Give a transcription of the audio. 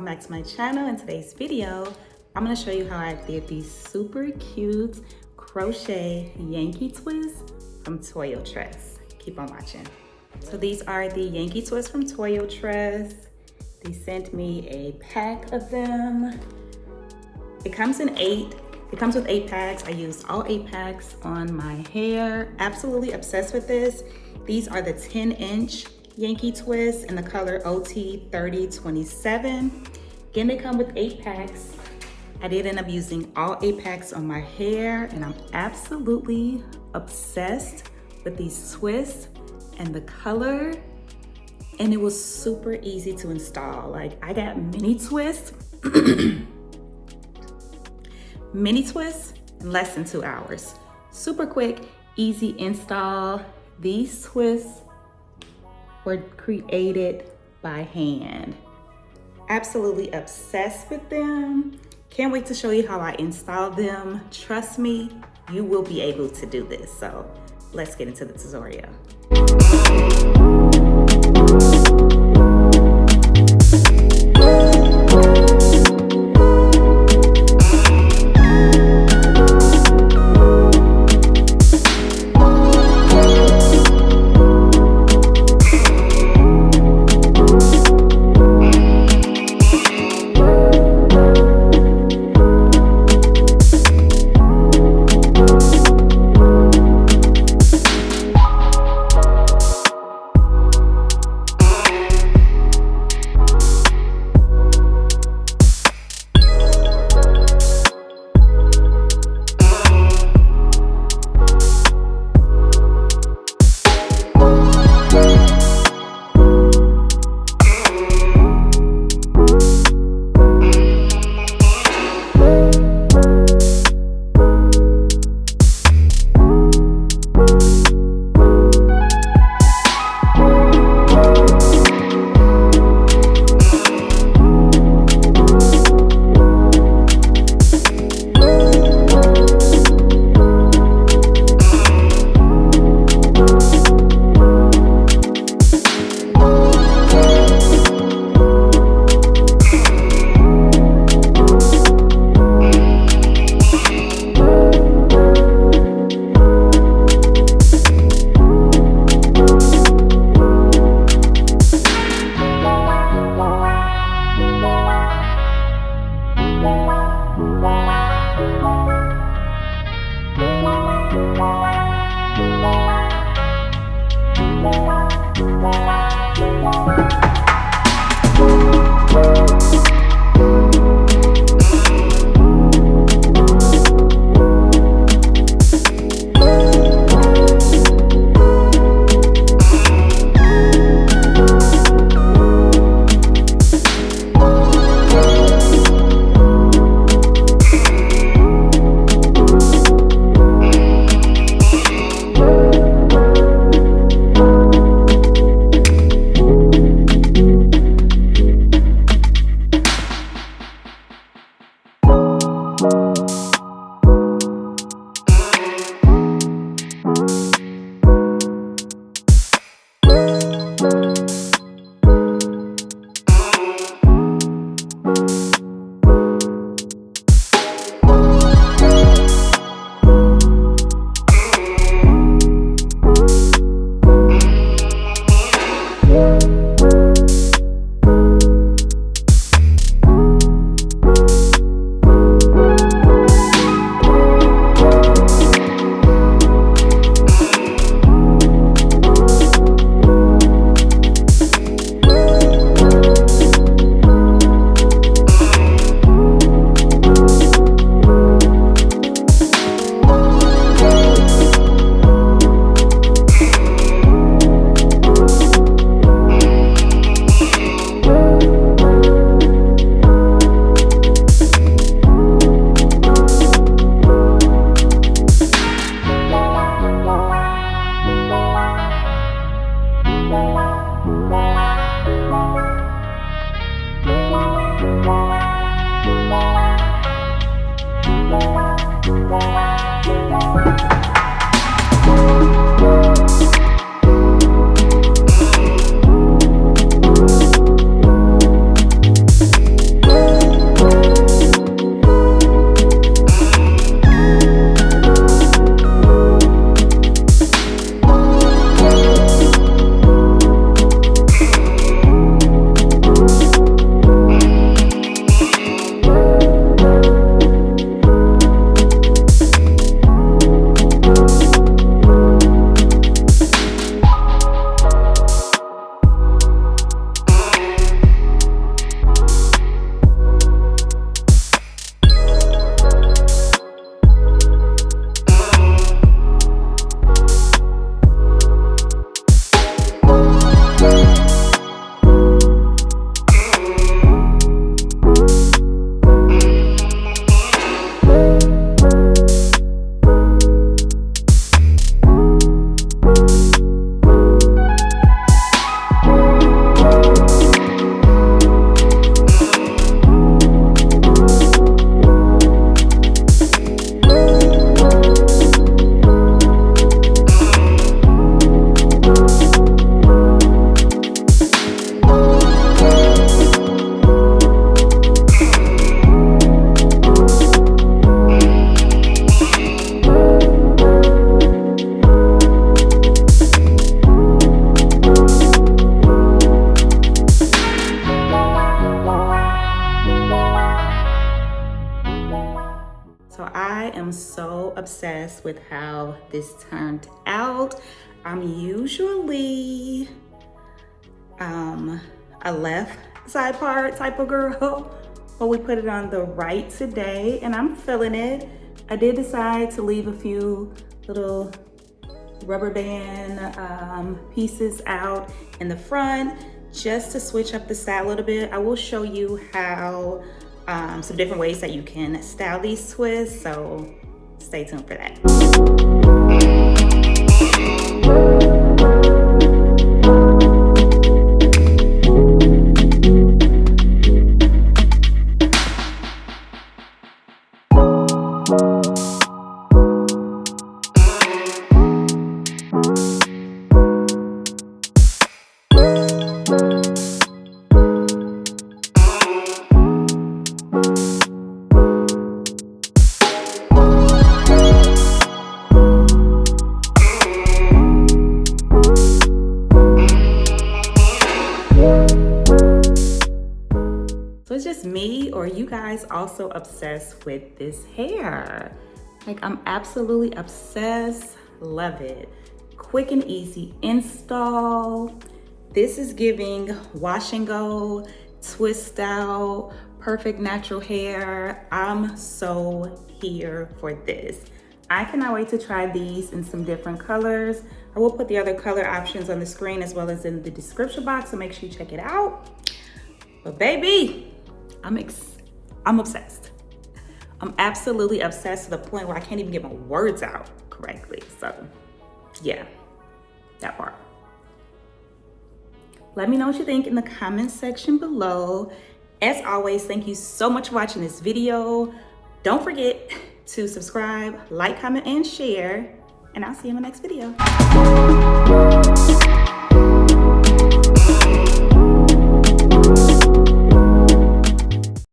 back to my channel. In today's video, I'm going to show you how I did these super cute crochet Yankee twists from Toyotress. Keep on watching. So these are the Yankee twists from Toyotress. They sent me a pack of them. It comes with 8 packs. I used all 8 packs on my hair. Absolutely obsessed with this. These are the 10-inch Yankee twists in the color OT3027. Again, they come with 8 packs. I did end up using all 8 packs on my hair, and I'm absolutely obsessed with these twists and the color. And it was super easy to install. Like, I got MiniTwists, MiniTwists in less than 2 hours. Super quick, easy install. These twists were created by hand. Absolutely obsessed with them. Can't wait to show you how I installed them. Trust me, you will be able to do this. So let's get into the tutorial. So I am so obsessed with how this turned out. I'm usually a left side part type of girl, but we put it on the right today and I'm feeling it. I did decide to leave a few little rubber band pieces out in the front just to switch up the style a little bit. I will show you how some different ways that you can style these twists, so stay tuned for that. It's just me, or are you guys also obsessed with this hair? Like, I'm absolutely obsessed. Love it. Quick and easy install. This is giving wash and go, twist out, perfect natural hair. I'm so here for this. I cannot wait to try these in some different colors. I will put the other color options on the screen as well as in the description box, so make sure you check it out. But baby, I'm obsessed. I'm absolutely obsessed to the point where I can't even get my words out correctly. So yeah, that part. Let me know what you think in the comment section below. As always, thank you so much for watching this video. Don't forget to subscribe, like, comment, and share, and I'll see you in my next video.